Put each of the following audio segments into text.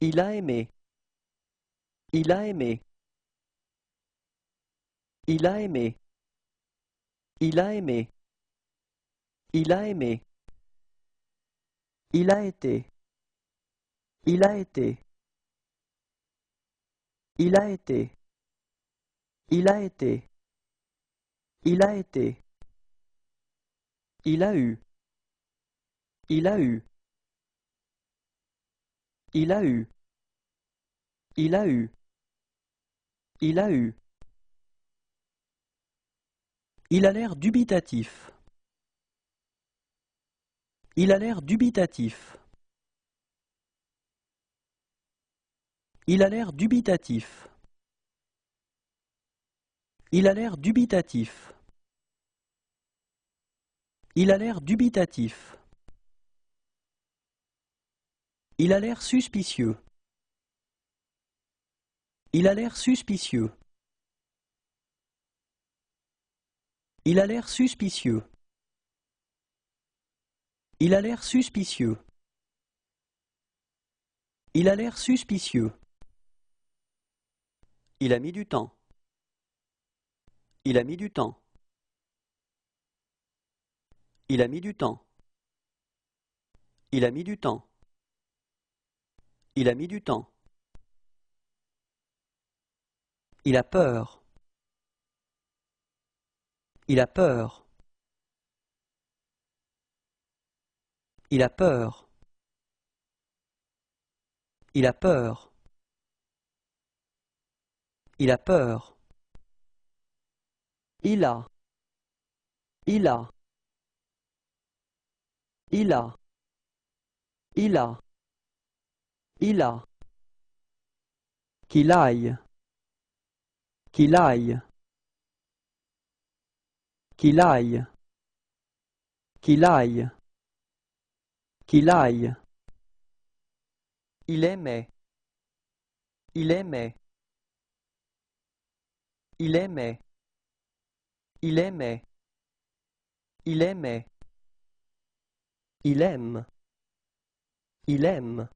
Il a aimé. Il a aimé. Il a aimé. Il a aimé. Il a aimé. Il a été. Il a été. Il a été. Il a été. Il a été. Il a eu. Il a eu. Il a eu. Il a eu. Il a eu. Il a l'air dubitatif. Il a l'air dubitatif. Il a l'air dubitatif. Il a l'air dubitatif. Il a l'air dubitatif. Il a l'air suspicieux. Il a l'air suspicieux. Il a l'air suspicieux. Il a l'air suspicieux. Il a l'air suspicieux. Il a mis du temps. Il a mis du temps. Il a mis du temps. Il a mis du temps. Il a mis du temps. Il a peur. Il a peur. Il a peur. Il a peur. Il a peur. Il a. Il a. Il a. Il a. Il a. Qu'il aille. Qu'il aille. Qu'il aille. Qu'il aille. Qu'il aille. Il aimait. Il aimait. Il aimait. Il aimait. Il aimait. Il aime. Il aime.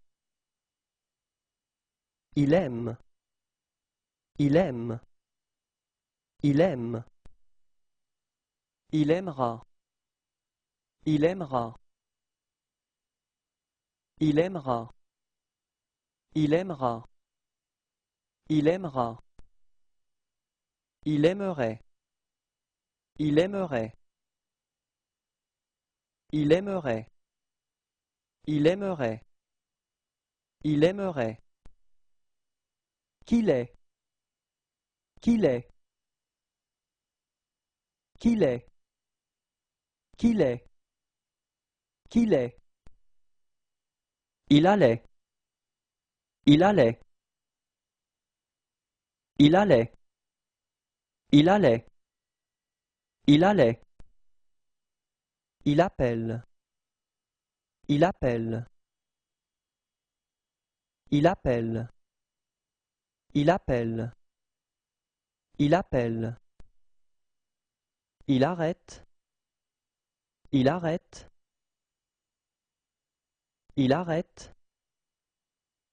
Il aime. Il aime. Il aime. Il aimera. Il aimera. Il aimera. Il aimera. Il aimera. Il aimerait. Il aimerait. Il aimerait. Il aimerait. Il aimerait. Qu'il est. Qu'il est. Qu'il est. Qu'il est. Qu'il est. Il allait. Il allait. Il allait. Il allait. Il allait. Il appelle. Il appelle. Il appelle. Il appelle. Il appelle. Il arrête. Il arrête. Il arrête.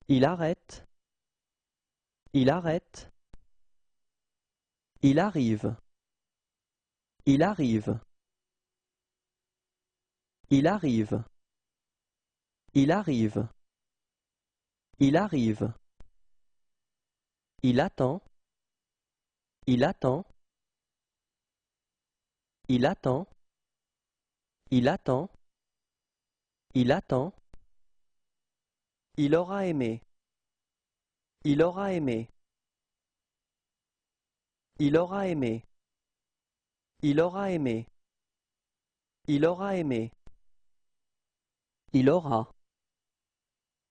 Il arrête. Il arrête. Il arrive. Il arrive. Il arrive. Il arrive. Il arrive. Il attend. Il attend. Il attend. Il attend. Il attend. Il aura aimé. Il aura aimé. Il aura aimé. Il aura aimé. Il aura aimé. Il aura.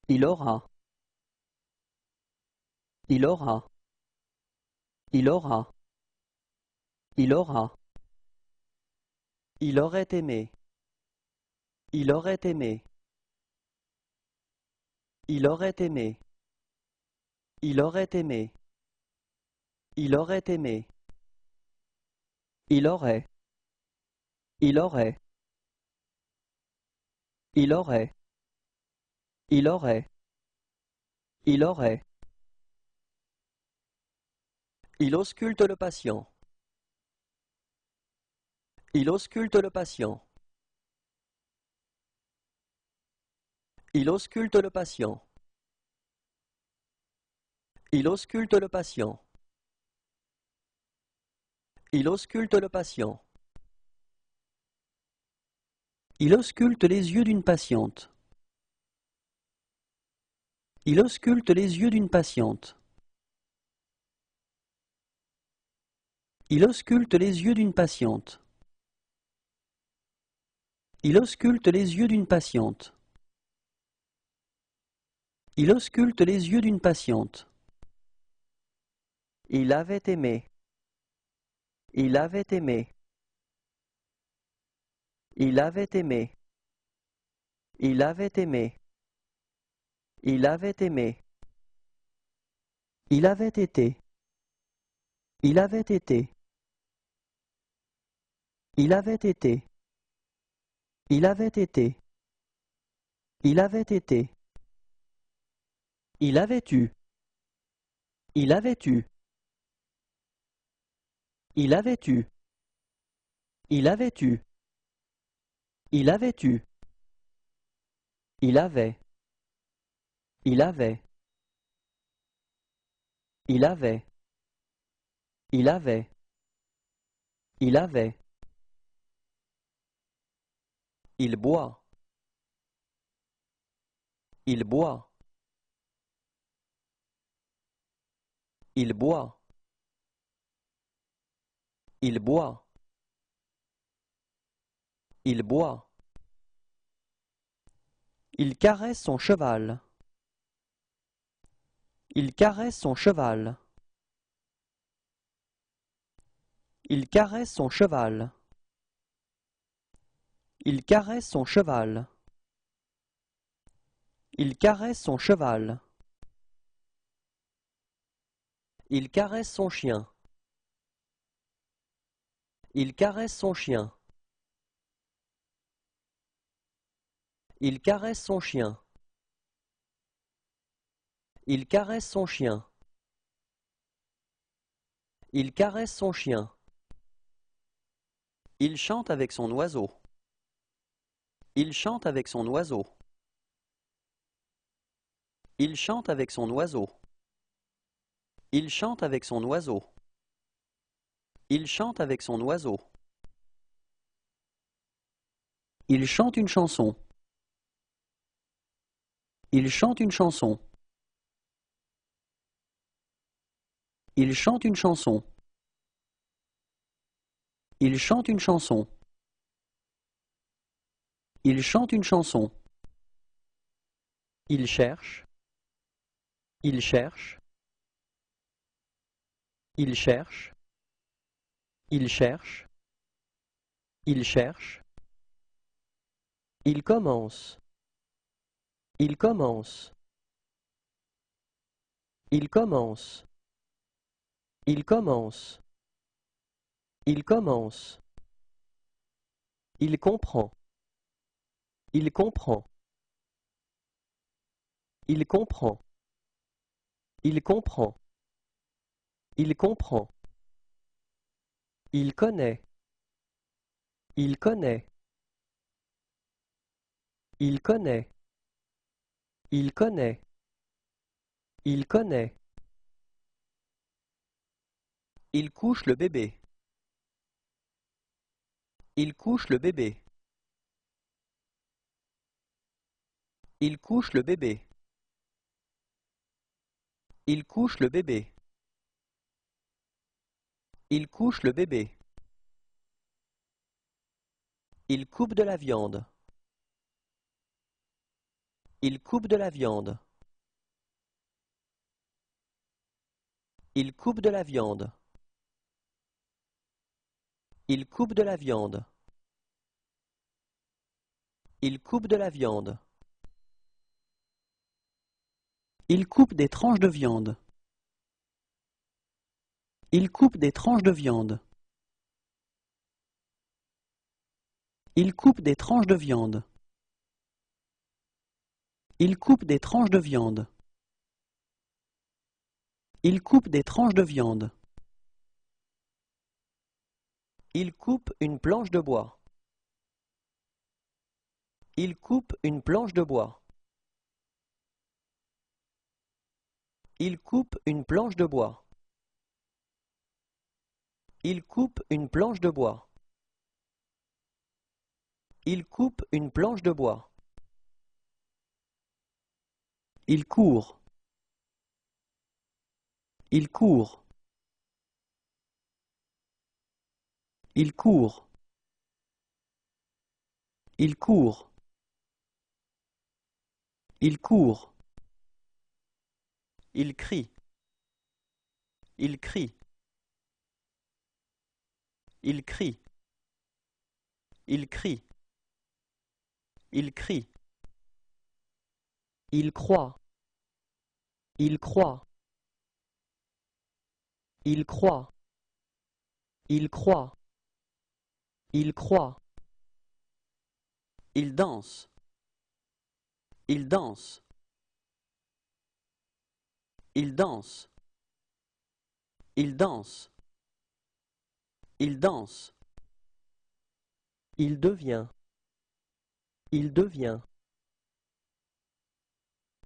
Il aura. Il aura. Il aura. Il aura. Il aurait aimé. Il aurait aimé. Il aurait aimé. Il aurait aimé. Il aurait aimé. Il aurait. Il aurait. Il aurait. Il aurait. Il aurait. Il ausculte le patient. Il ausculte le patient. Il ausculte le patient. Il ausculte le patient. Il ausculte le patient. Il ausculte les yeux d'une patiente. Il ausculte les yeux d'une patiente. Il ausculte les yeux d'une patiente. Il ausculte les yeux d'une patiente. Il ausculte les yeux d'une patiente. Il avait aimé. Il avait aimé. Il avait aimé. Il avait aimé. Il avait aimé. Il avait été. Il avait été. Il avait été. Il avait été. Il avait été. Il avait eu. Il avait eu. Il avait eu. Il avait eu. Il avait eu. Il avait. Il avait. Il avait. Il avait. Il avait. Il boit. Il boit. Il boit. Il boit. Il boit. Il caresse son cheval. Il caresse son cheval. Il caresse son cheval. Il caresse son cheval. Il caresse son cheval. Il caresse son chien. Il caresse son chien. Il caresse son chien. Il caresse son chien. Il caresse son chien. Il chante avec son oiseau. Il chante avec son oiseau. Il chante avec son oiseau. Il chante avec son oiseau. Il chante avec son oiseau. Il chante une chanson. Il chante une chanson. Il chante une chanson. Il chante une chanson. Il chante une chanson. Il cherche. Il cherche. Il cherche. Il cherche. Il cherche. Il commence. Il commence. Il commence. Il commence. Il commence. Il comprend. Il comprend. Il comprend. Il comprend. Il comprend. Il connaît. Il connaît. Il connaît. Il connaît. Il connaît. Il couche le bébé. Il couche le bébé. Il couche le bébé. Il couche le bébé. Il couche le bébé. Il coupe de la viande. Il coupe de la viande. Il coupe de la viande. Il coupe de la viande. Il coupe de la viande. Il coupe des tranches de viande. Il coupe des tranches de viande. Il coupe des tranches de viande. Il coupe des tranches de viande. Il coupe des tranches de viande. Il coupe une planche de bois. Il coupe une planche de bois. Il coupe une planche de bois. Il coupe une planche de bois. Il coupe une planche de bois. Il court. Il court. Il court. Il court. Il court. Il crie. Il crie. Il crie. Il crie. Il crie. Il croit. Il croit. Il croit. Il croit. Il croit. Il danse. Il danse. Il danse. Il danse. Il danse. Il devient. Il devient.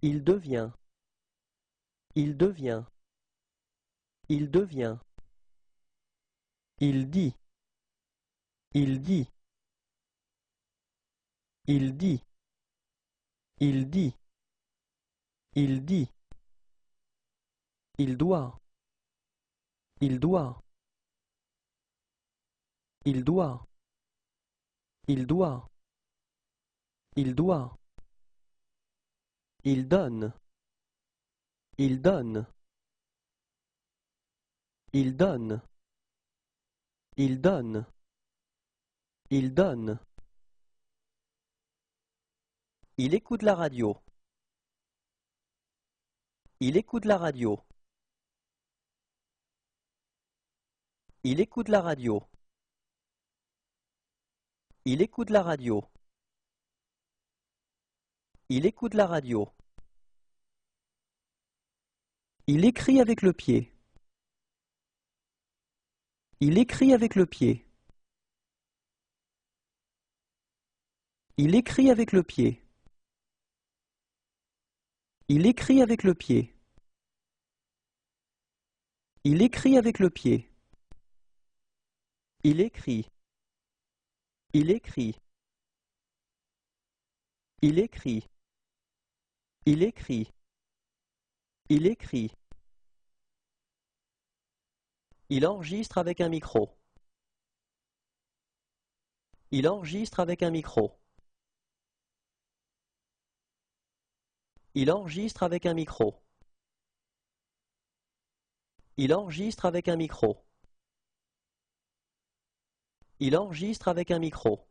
Il devient. Il devient. Il devient. Il dit. Il dit. Il dit. Il dit. Il dit. Il doit. Il doit. Il doit. Il doit. Il doit. Il donne. Il donne. Il donne. Il donne. Il donne. Il écoute la radio. Il écoute la radio. Il écoute la radio. Il écoute la radio. Il écoute la radio. Il écrit avec le pied. Il écrit avec le pied. Il écrit avec le pied. Il écrit avec le pied. Il écrit avec le pied. Il écrit. Il écrit. Il écrit. Il écrit. Il écrit. Il enregistre avec un micro. Il enregistre avec un micro. Il enregistre avec un micro. Il enregistre avec un micro. Il enregistre avec un micro.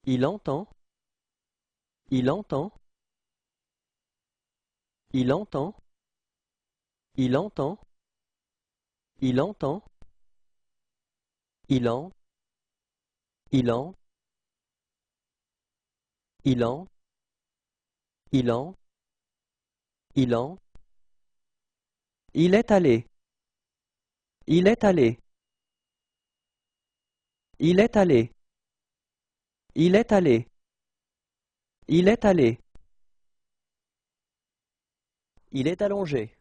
Il entend. Il entend. Il entend. Il entend. Il entend. Il en. Il en. Il en. Il en. Il en. Il est allé. Il est allé. Il est allé. Il est allé. Il est allé. Il est allongé.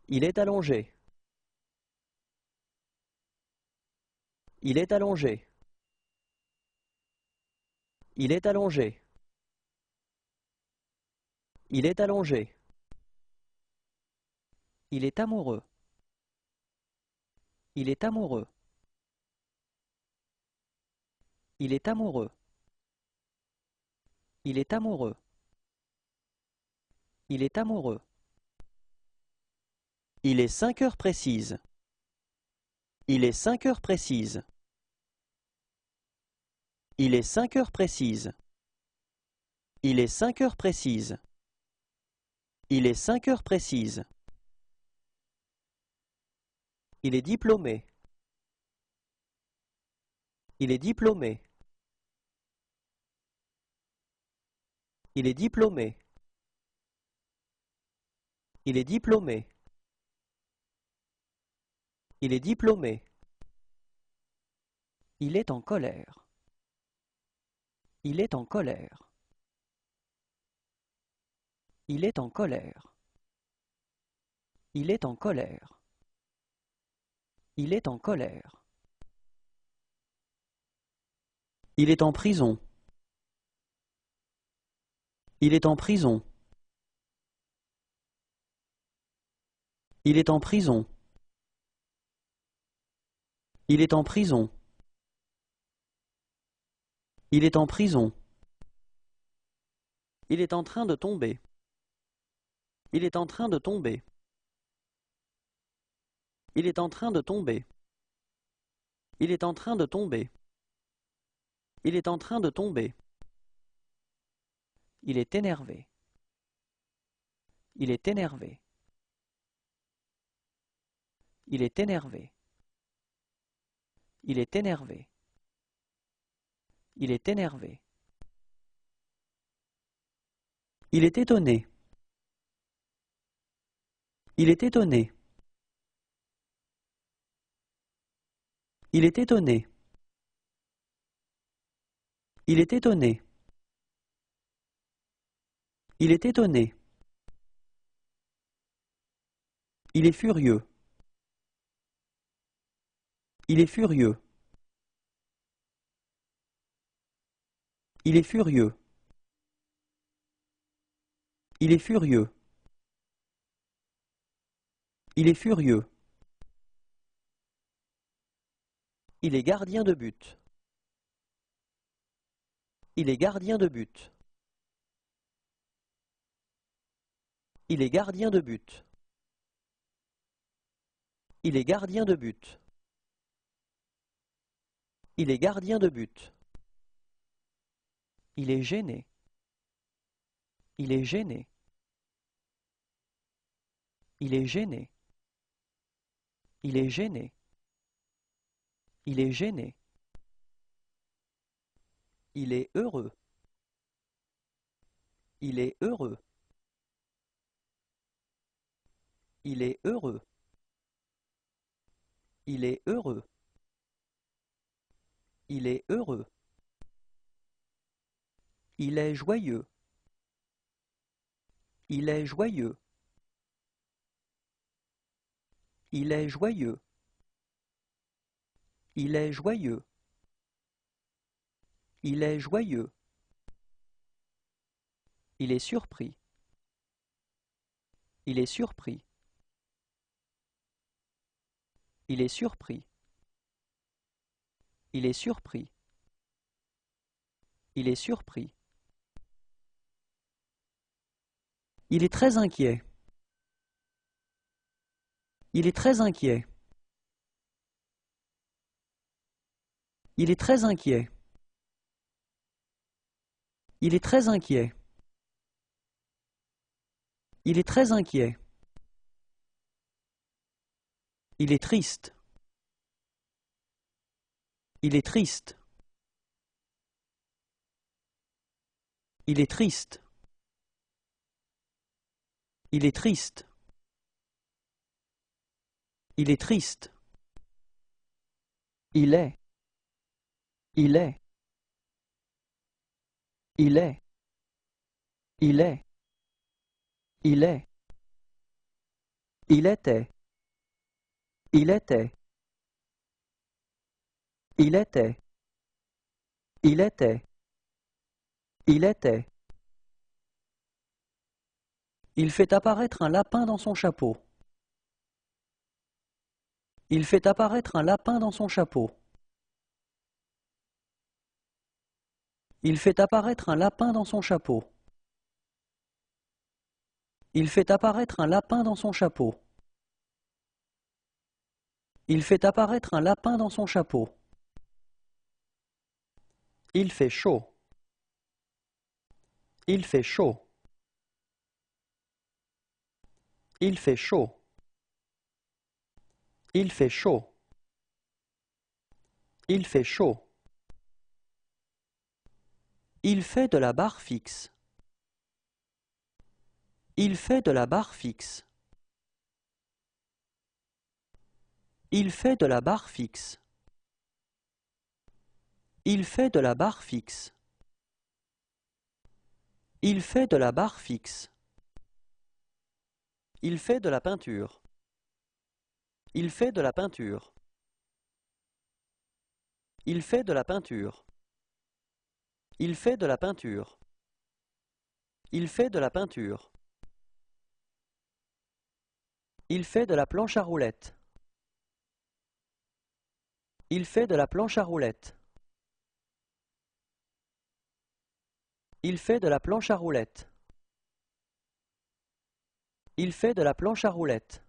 Il est allongé. Il est allongé. Il est allongé. Il est allongé. Il est amoureux. Il est amoureux. Il est amoureux. Il est amoureux. Il est amoureux. Il est 5 heures précises. Il est 5 heures précises. Il est 5 heures précises. Il est 5 heures précises. Il est 5 heures précises. Il est diplômé. Il est diplômé. Il est diplômé. Il est diplômé. Il est diplômé. Il est en colère. Il est en colère. Il est en colère. Il est en colère. Il est en colère. Il est en prison. Il est en prison. Il est en prison. Il est en prison. Il est en prison. Il est en train de tomber. Il est en train de tomber. Il est en train de tomber. Il est en train de tomber. Il est en train de tomber. Il est énervé. Il est énervé. Il est énervé. Il est énervé. Il est énervé. Il est étonné. Il est étonné. Il est étonné. Il est étonné. Il est étonné. Il est furieux. Il est furieux. Il est furieux. Il est furieux. Il est furieux. Il est gardien de but. Il est gardien de but. Il est gardien de but. Il est gardien de but. Il est gardien de but. Il est gêné. Il est gêné. Il est gêné. Il est gêné. Il est gêné. Il est heureux. Il est heureux. Il est heureux. Il est heureux. Il est heureux. Il est joyeux. Il est joyeux. Il est joyeux. Il est joyeux. Il est joyeux. Il est surpris. Il est surpris. Il est surpris. Il est surpris. Il est surpris. Il est très inquiet. Il est très inquiet. Il est très inquiet. Il est très inquiet. Il est très inquiet. Il est triste. Il est triste. Il est triste. Il est triste. Il est triste. Il est. Il est. Il est. Il est. Il est. Il était. Il était. Il était. Il était. Il était. Il fait apparaître un lapin dans son chapeau. Il fait apparaître un lapin dans son chapeau. Il fait apparaître un lapin dans son chapeau. Il fait apparaître un lapin dans son chapeau. Il fait apparaître un lapin dans son chapeau. Il fait chaud. Il fait chaud. Il fait chaud. Il fait chaud. Il fait chaud. Il fait de la barre fixe. Il fait de la barre fixe. Il fait de la barre fixe. Il fait de la barre fixe. Il fait de la barre fixe. Il fait de la peinture. Il fait de la peinture. Il fait de la peinture. Il fait de la peinture. Il fait de la peinture. Il fait de la planche à roulettes. Il fait de la planche à roulettes. Il fait de la planche à roulettes. Il fait de la planche à roulettes.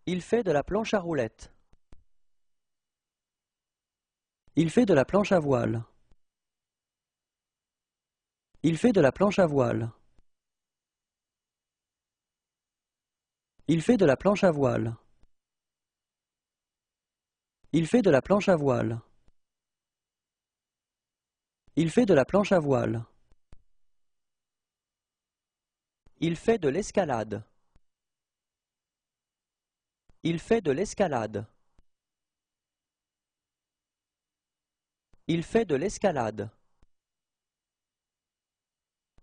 Il fait de la planche à roulettes. Il fait de la planche à voile. Il fait de la planche à voile. Il fait de la planche à voile. Il fait de la planche à voile. Il fait de la planche à voile. Il fait de l'escalade. Il fait de l'escalade. Il fait de l'escalade.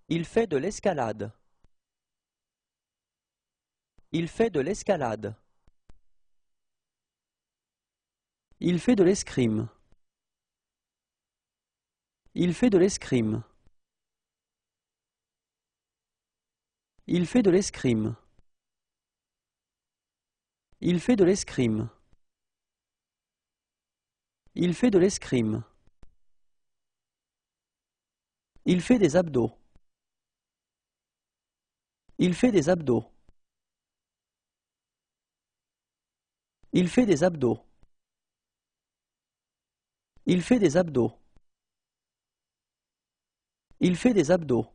Il fait de l'escalade. Il fait de l'escalade. Il fait de l'escrime. Il fait de l'escrime. Il fait de l'escrime. Il fait de l'escrime. Il fait de l'escrime. Il fait des abdos. Il fait des abdos. Il fait des abdos. Il fait des abdos. Il fait des abdos.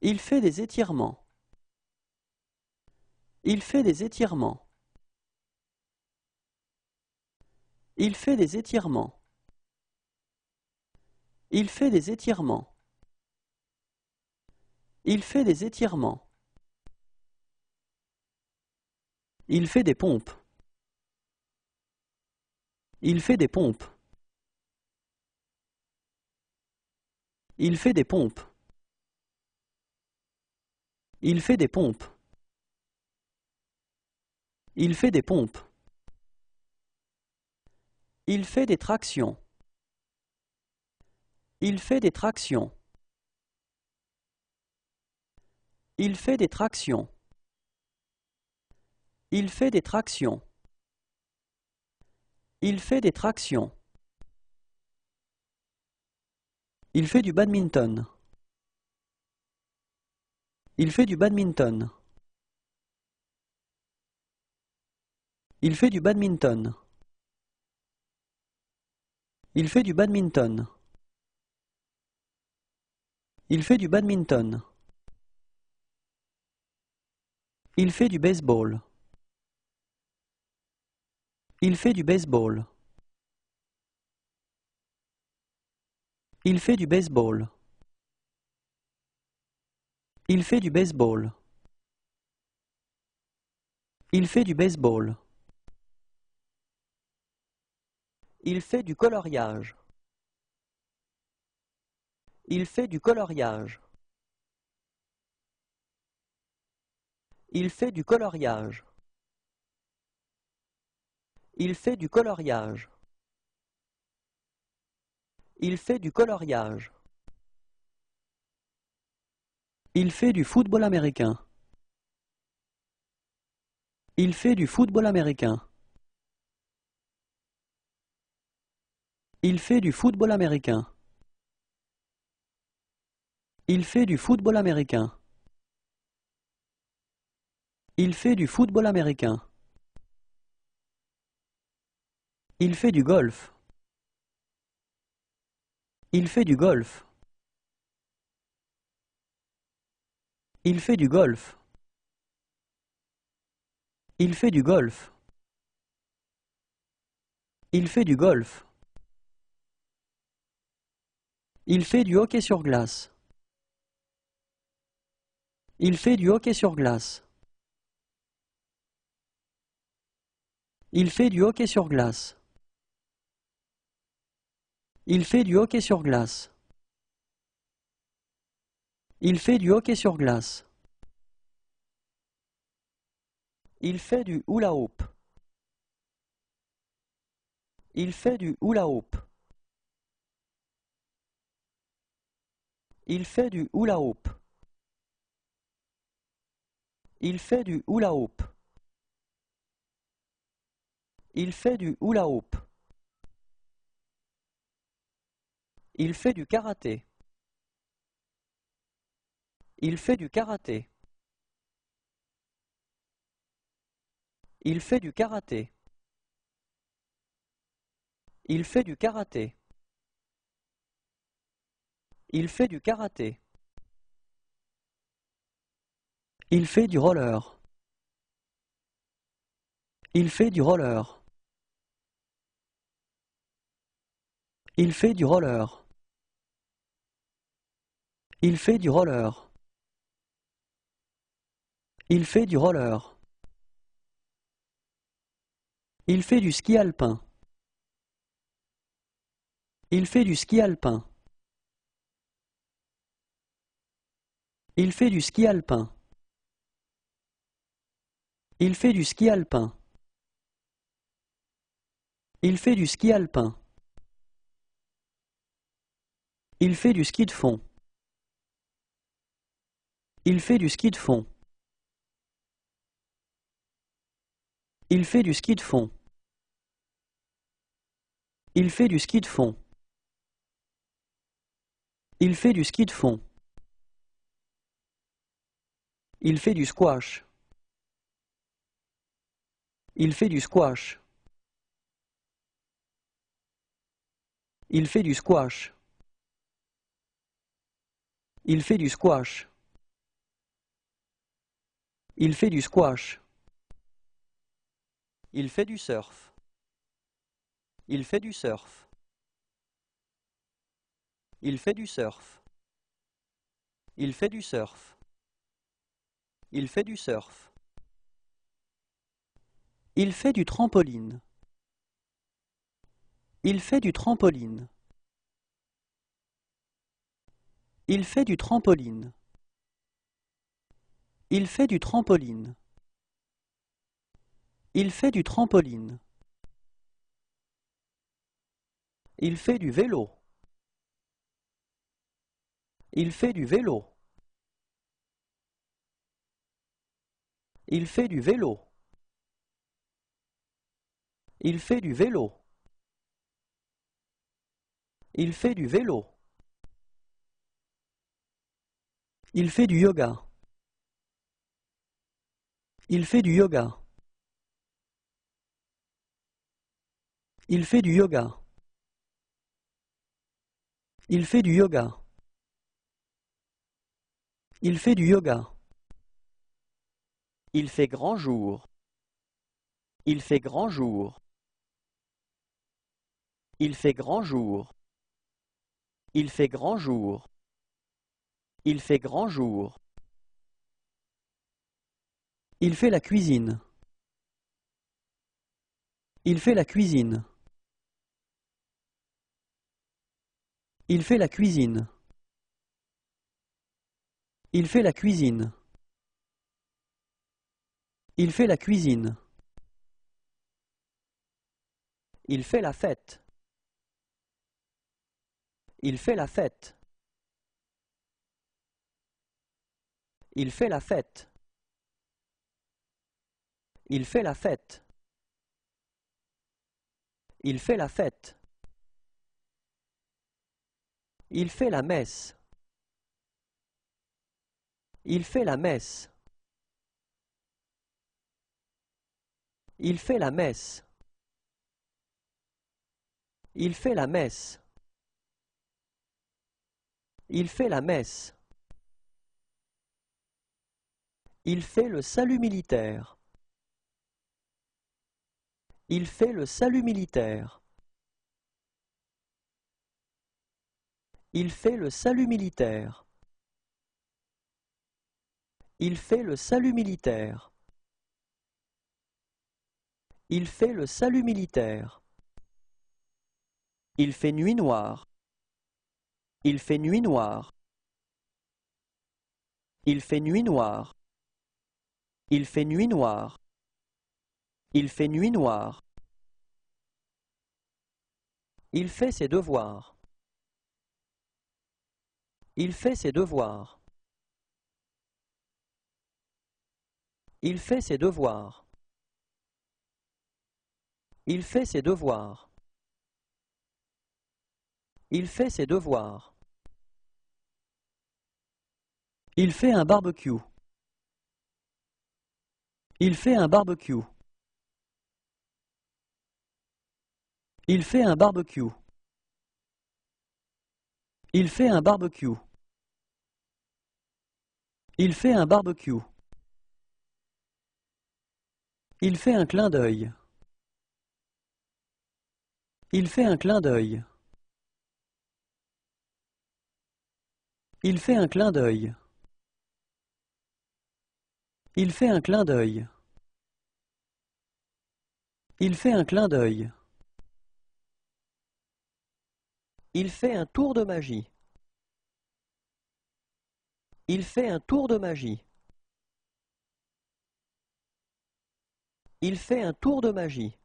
Il fait des étirements. Il fait des étirements. Il fait des étirements. Il fait des étirements. Il fait des étirements. Il fait des pompes. Il fait des pompes. Il fait des pompes. Il fait des pompes. Il fait des pompes. Il fait des tractions. Il fait des tractions. Il fait des tractions. Il fait des tractions. Il fait des tractions. Il fait du badminton. Il fait du badminton. Il fait du badminton. Il fait du badminton. Il fait du badminton. Il fait du baseball. Il fait du baseball. Il fait du baseball. Il fait du baseball. Il fait du baseball. Il fait du coloriage. Il fait du coloriage. Il fait du coloriage. Il fait du coloriage. Il fait du coloriage. Il fait du football américain. Il fait du football américain. Il fait du football américain. Il fait du football américain. Il fait du football américain. Il fait du golf. Il fait du golf. Il fait du golf. Il fait du golf. Il fait du golf. Il fait du hockey sur glace. Il fait du hockey sur glace. Il fait du hockey sur glace. Il fait du hockey sur glace. Il fait du hockey sur glace. Il fait du hula hoop. Il fait du hula hoop. Il fait du hula hoop. Il fait du hula hoop. Il fait du hula hoop. Il fait du karaté. Il fait du karaté. Il fait du karaté. Il fait du karaté. Il fait du karaté. Il fait du roller. Il fait du roller. Il fait du roller. Il fait du roller. Il fait du roller. Il fait du ski alpin. Il fait du ski alpin. Il fait du ski alpin. Il fait du ski alpin. Il fait du ski alpin. Il fait du ski de fond. Il fait du ski de fond. Il fait du ski de fond. Il fait du ski de fond. Il fait du ski de fond. Il fait du squash. Il fait du squash. Il fait du squash. Il fait du squash. Il fait du squash. Il fait du surf. Il fait du surf. Il fait du surf. Il fait du surf. Il fait du surf. Il fait du trampoline. Il fait du trampoline. Il fait du trampoline. Il fait du trampoline. Il fait du trampoline. Il fait du vélo. Il fait du vélo. Il fait du vélo. Il fait du vélo. Il fait du vélo. Il fait du yoga. Il fait du yoga. Il fait du yoga. Il fait du yoga. Il fait du yoga. Il fait grand jour. Il fait grand jour. Il fait grand jour. Il fait grand jour. Il fait grand jour. Il fait la cuisine. Il fait la cuisine. Il fait la cuisine. Il fait la cuisine. Il fait la cuisine. Il fait la fête. Il fait la fête. Il fait la fête. Il fait la fête. Il fait la fête. Il fait la messe. Il fait la messe. Il fait la messe. Il fait la messe. Il fait la messe. Il fait le salut militaire. Il fait le salut militaire. Il fait le salut militaire. Il fait le salut militaire. Il fait le salut militaire. Il fait nuit noire. Il fait nuit noire. Il fait nuit noire. Il fait nuit noire. Il fait nuit noire. Il fait ses devoirs. Il fait ses devoirs. Il fait ses devoirs. Il fait ses devoirs. Il fait ses devoirs. Il fait un barbecue. Il fait un barbecue. Il fait un barbecue. Il fait un barbecue. Il fait un barbecue. Il fait un clin d'œil. Il fait un clin d'œil. Il fait un clin d'œil. Il fait un clin d'œil. Il fait un clin d'œil. Il fait un tour de magie. Il fait un tour de magie. Il fait un tour de magie.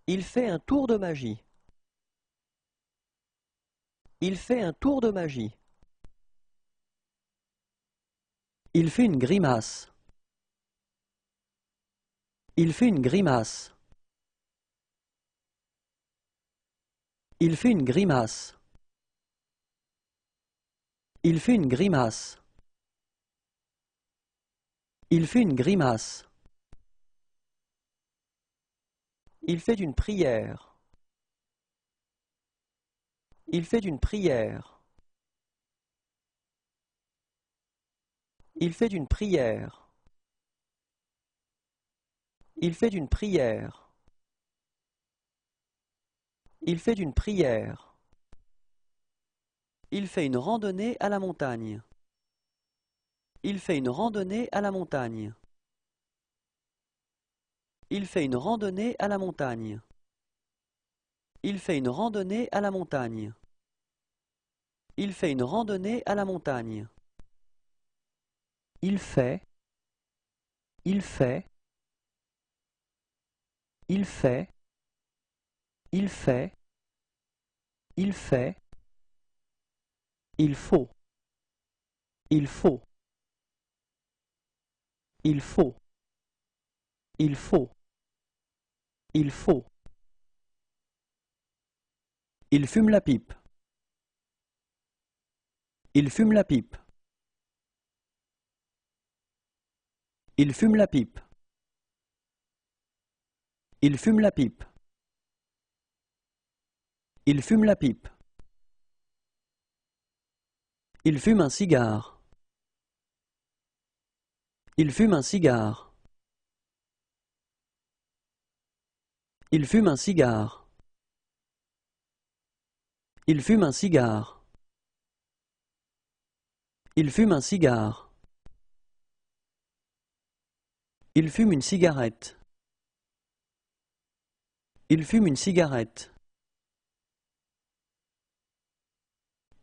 Il fait un tour de magie. Il fait un tour de magie. Il fait une grimace. Il fait une grimace. Il fait une grimace. Il fait une grimace. Il fait une grimace. Il fait une prière. Il fait une prière. Il fait une prière. Il fait une prière. Il fait une prière. Il fait une randonnée à la montagne. Il fait une randonnée à la montagne. Il fait une randonnée à la montagne. Il fait une randonnée à la montagne. Il fait une randonnée à la montagne. Il fait. Il fait. Il fait. Il fait. Il fait. Il faut. Il faut. Il faut. Il faut. Il faut. Il fume la pipe. Il fume la pipe. Il fume la pipe. Il fume la pipe. Il fume la pipe. Il fume un cigare. Il fume un cigare. Il fume un cigare. Il fume un cigare. Il fume un cigare. Il fume une cigarette. Il fume une cigarette.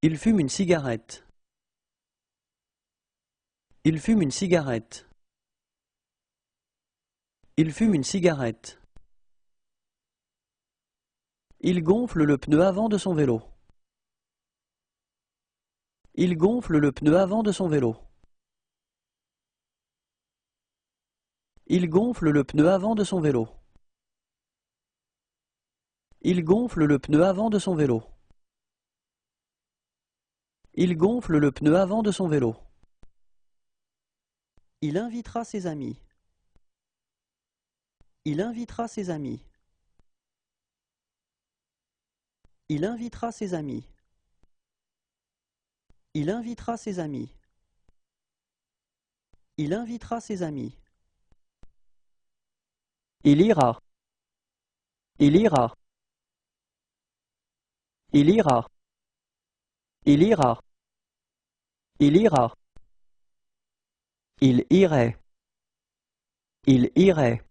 Il fume une cigarette. Il fume une cigarette. Il fume une cigarette. Il gonfle le pneu avant de son vélo. Il gonfle le pneu avant de son vélo. Il gonfle le pneu avant de son vélo. Il gonfle le pneu avant de son vélo. Il gonfle le pneu avant de son vélo. Il invitera ses amis. Il invitera ses amis. Il invitera ses amis. Il invitera ses amis. Il invitera ses amis. Il ira. Il ira. Il ira. Il ira. Il ira. Il irait. Il irait.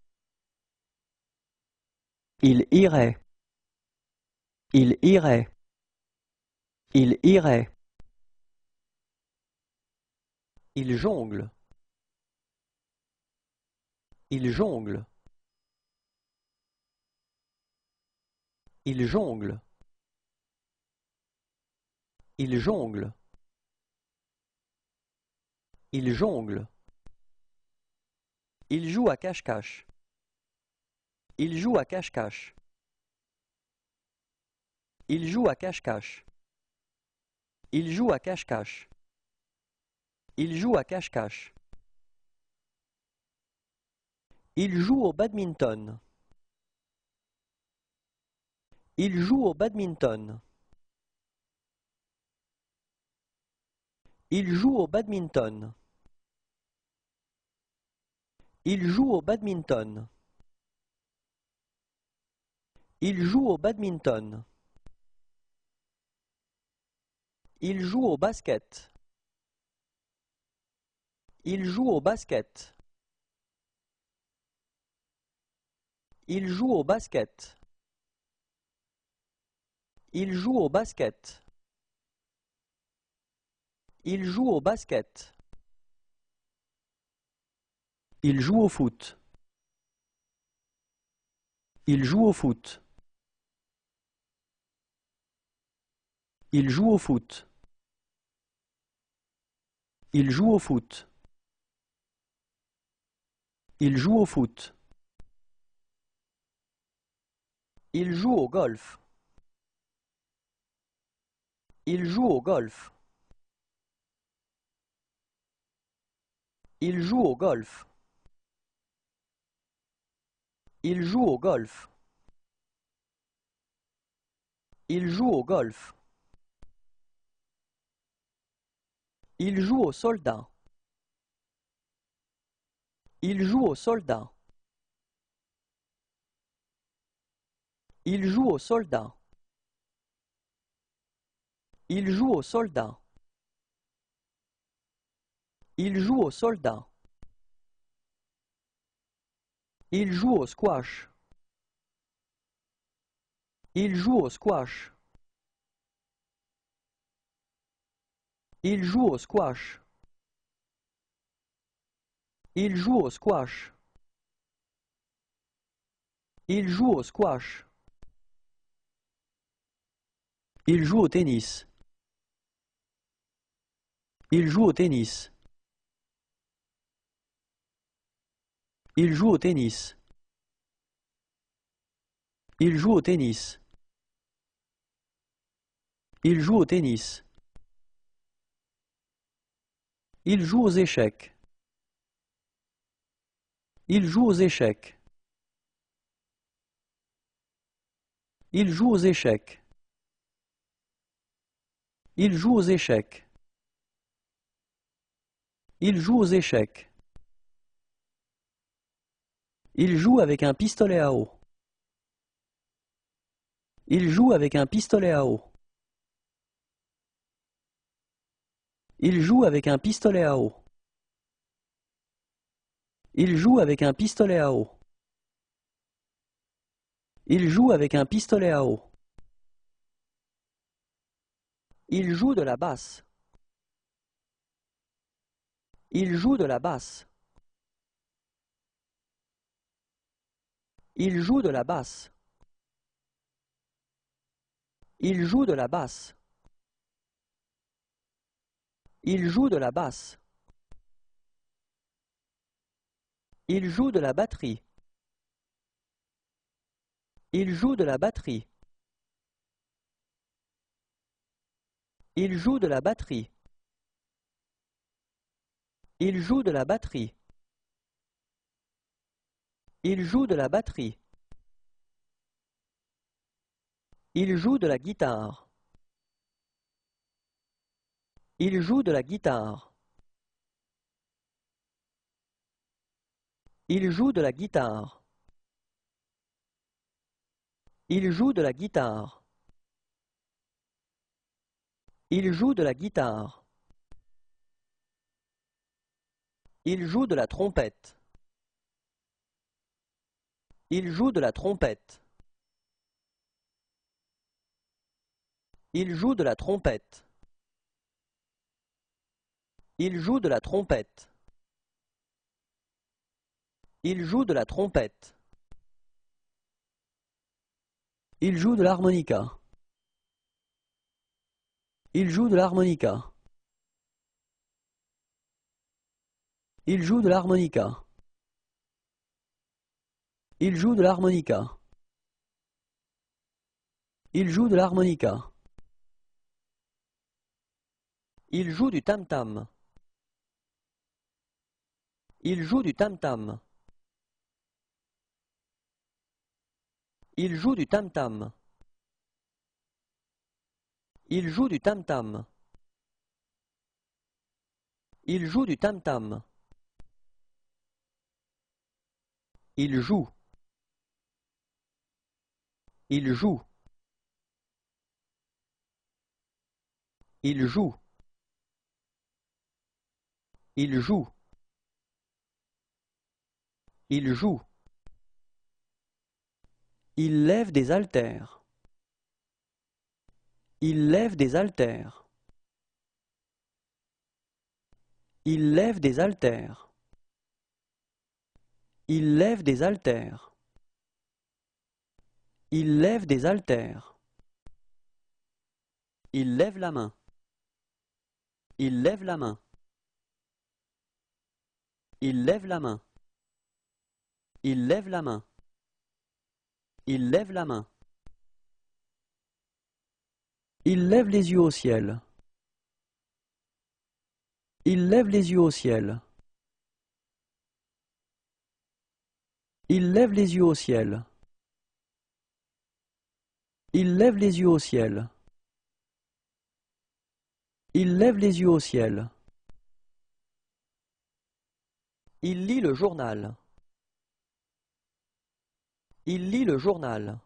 Il irait. Il irait. Il irait. Il jongle. Il jongle. Il jongle. Il jongle. Il jongle. Il joue à cache-cache. Il joue à cache-cache. Il joue à cache-cache. Il joue à cache-cache. Il joue à cache-cache. Il joue au badminton. Il joue au badminton. Il joue au badminton. Il joue au badminton. Il joue au badminton. Il joue au basket. Il joue au basket. Il joue au basket. Il joue au basket. Il joue au basket. Il joue au foot. Il joue au foot. Il joue au foot. Il joue au foot. Il joue au foot. Il joue au golf. Il joue au golf. Il joue au golf. Il joue au golf. Il joue au golf. Il joue au soldat. Il joue au soldat. Il joue au soldat. Il joue au soldat. Il joue au soldat. Il joue au squash. Il joue au squash. Il joue au squash. Il joue au squash. Il joue au squash. Il joue au tennis. Il joue au tennis. Il joue au tennis. Il joue au tennis. Il joue au tennis. Il joue aux échecs. Il joue aux échecs. Il joue aux échecs. Il joue aux échecs. Il joue aux échecs. Il joue avec un pistolet à eau. Il joue avec un pistolet à eau. Il joue avec un pistolet à eau. Il joue avec un pistolet à eau. Il joue avec un pistolet à eau. Il joue de la basse. Il joue de la basse. Il joue de la basse. Il joue de la basse. Il joue de la basse. Il joue de la batterie. Il joue de la batterie. Il joue de la batterie. Il joue de la batterie. Il joue de la batterie. Il joue de la guitare. Il joue de la guitare. Il joue de la guitare. Il joue de la guitare. Il joue de la guitare. Il joue de la trompette. Il joue de la trompette. Il joue de la trompette. Il joue de la trompette. Il joue de la trompette. Il joue de l'harmonica. Il joue de l'harmonica. Il joue de l'harmonica. Il joue de l'harmonica. Il joue de l'harmonica. Il joue du tam-tam. Il joue du tam-tam. Il joue du tam-tam. Il joue du tam-tam. Il joue du tam-tam. Il joue. Il joue. Il joue. Il joue. Il joue. Il lève des haltères. Il lève des haltères. Il lève des haltères. Il lève des haltères. Il lève des haltères. Il lève la main. Il lève la main. Il lève la main. Il lève la main. Il lève la main. Il lève les yeux au ciel. Il lève les yeux au ciel. Il lève les yeux au ciel. Il lève les yeux au ciel. Il lève les yeux au ciel. Il lit le journal. Il lit le journal.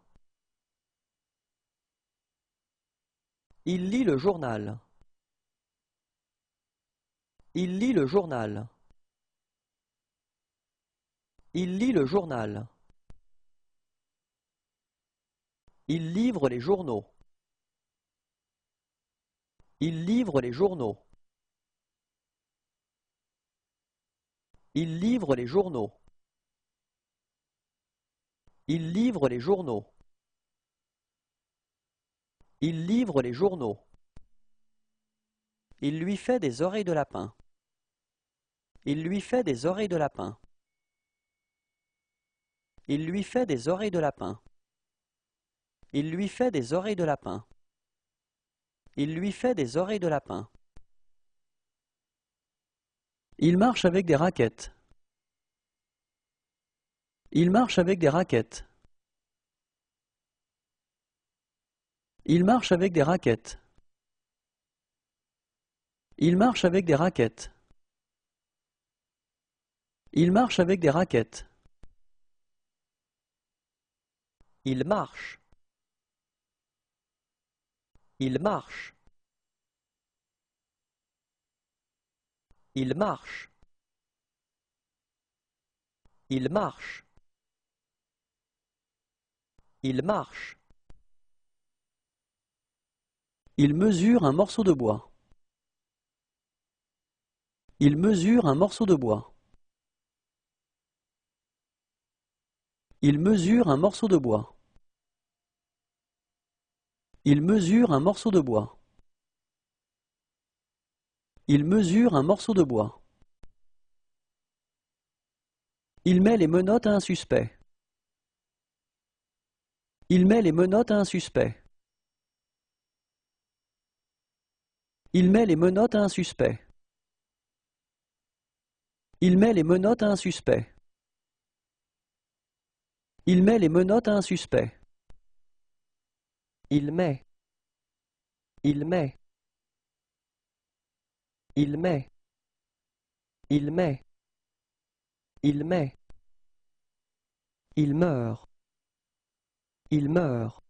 Il lit le journal. Il lit le journal. Il lit le journal. Il livre les journaux. Il livre les journaux. Il livre les journaux. Il livre les journaux. Il livre les journaux. Il lui fait des oreilles de lapin. Il lui fait des oreilles de lapin. Il lui fait des oreilles de lapin. Il lui fait des oreilles de lapin. Il lui fait des oreilles de lapin. Il marche avec des raquettes. Il marche avec des raquettes. Il marche avec des raquettes. Il marche avec des raquettes. Il marche avec des raquettes. Il marche. Il marche. Il marche. Il marche. Il marche. Il mesure un morceau de bois. Il mesure un morceau de bois. Il mesure un morceau de bois. Il mesure un morceau de bois. Il mesure un morceau de bois. Il met les menottes à un suspect. Il met les menottes à un suspect. Il met les menottes à un suspect. Il met les menottes à un suspect. Il met les menottes à un suspect. Il met. Il met. Il met. Il met. Il met. Il meurt. Il meurt.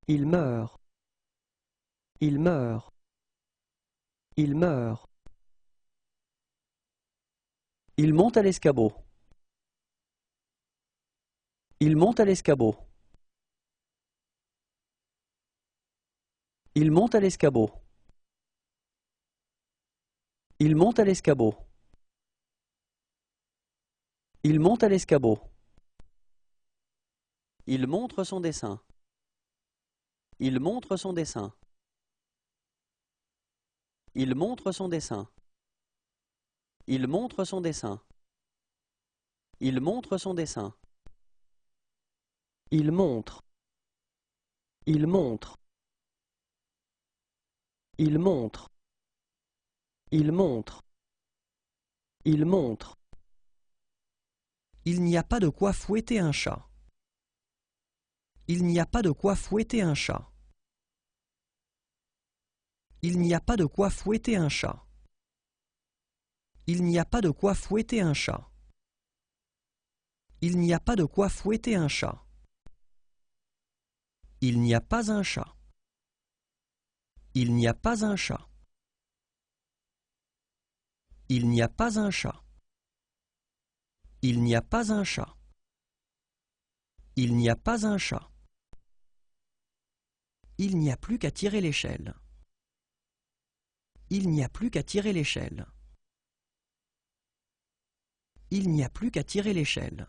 Il meurt. Il meurt. Il meurt. Il monte à l'escabeau. Il monte à l'escabeau. Il monte à l'escabeau. Il monte à l'escabeau. Il monte à l'escabeau. Il montre son dessin. Il montre son dessin. Il montre son dessin. Il montre son dessin. Il montre son dessin. Il montre. Il montre. Il montre. Il montre. Il montre. Il n'y a pas de quoi fouetter un chat. Il n'y a pas de quoi fouetter un chat. Il n'y a pas de quoi fouetter un chat. Il n'y a pas de quoi fouetter un chat. Il n'y a pas de quoi fouetter un chat. Il n'y a pas un chat. Il n'y a pas un chat. Il n'y a pas un chat. Il n'y a pas un chat. Il n'y a pas un chat. Il n'y a plus qu'à tirer l'échelle. Il n'y a plus qu'à tirer l'échelle. Il n'y a plus qu'à tirer l'échelle.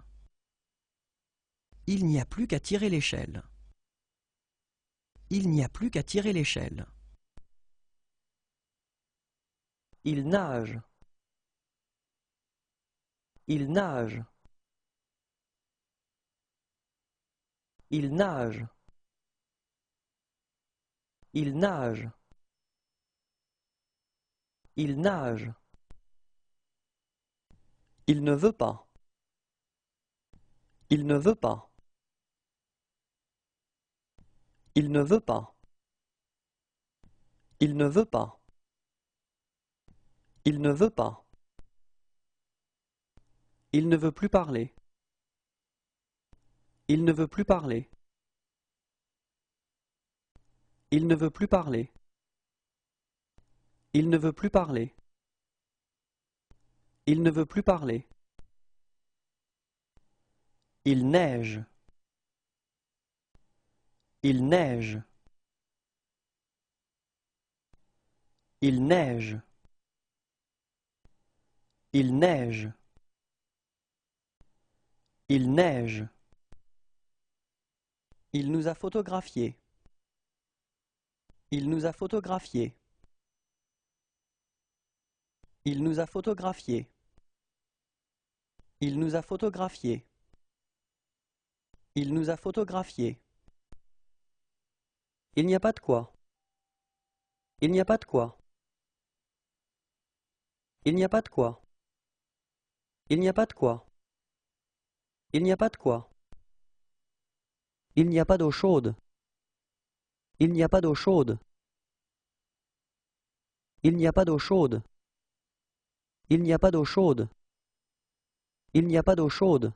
Il n'y a plus qu'à tirer l'échelle. Il n'y a plus qu'à tirer l'échelle. Il nage. Il nage. Il nage. Il nage. Il nage. Il ne veut pas. Il ne veut pas. Il ne veut pas. Il ne veut pas. Il ne veut pas. Il ne veut plus parler. Il ne veut plus parler. Il ne veut plus parler. Il ne veut plus parler. Il ne veut plus parler. Il neige. Il neige. Il neige. Il neige. Il neige. Il nous a photographiés. Il nous a photographiés. Il nous a photographiés. Il nous a photographiés. Il nous a photographiés. Il n'y a pas de quoi. Il n'y a pas de quoi. Il n'y a pas de quoi. Il n'y a pas de quoi. Il n'y a pas de quoi. Il n'y a pas d'eau chaude. Il n'y a pas d'eau chaude. Il n'y a pas d'eau chaude. Il n'y a pas d'eau chaude. Il n'y a pas d'eau chaude.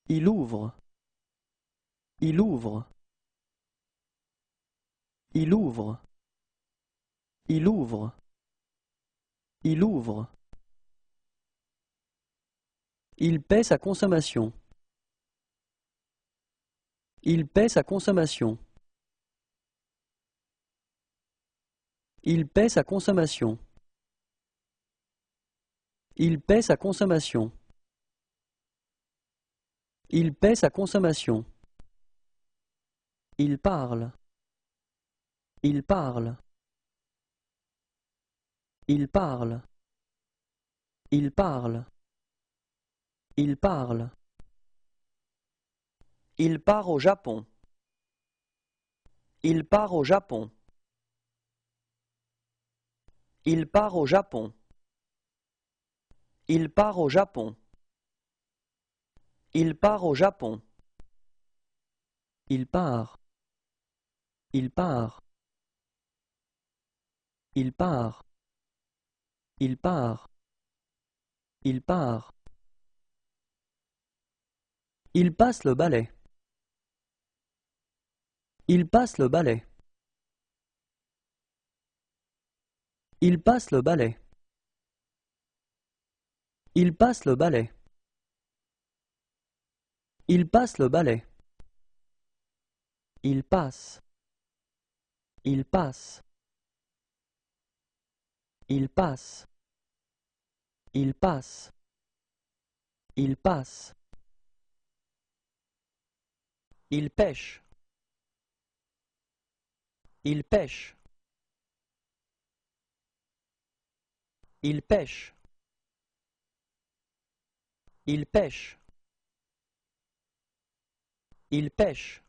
Il ouvre. Il ouvre. Il ouvre. Il ouvre. Il ouvre. Il paie sa consommation. Il paie sa consommation. Il paie sa consommation. Il paie sa consommation. Il paie sa consommation. Il parle. Il parle. Il parle. Il parle. Il parle. Il part au Japon. Il part au Japon. Il part au Japon. Il part au Japon. Il part au Japon. Il part. Il part. Il part. Il part. Il part. Il passe le balai. Il passe le balai. Il passe le balai. Il passe le balai. Il passe le balai. Il passe. Il passe. Il passe. Il passe. Il passe. Il pêche. Il pêche. Il pêche. Il pêche. Il pêche.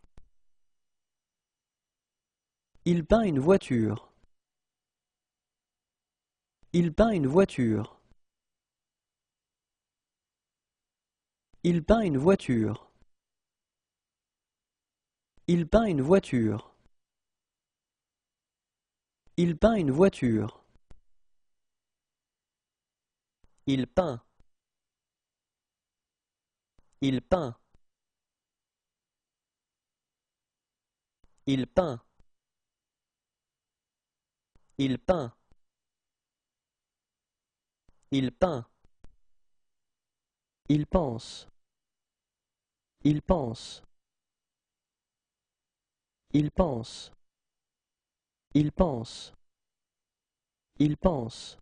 Il peint une voiture. Il peint une voiture. Il peint une voiture. Il peint une voiture. Il peint une voiture. Il peint. Il peint. Il peint. Il peint. Il peint. Il pense. Il pense. Il pense. Il pense. Il pense.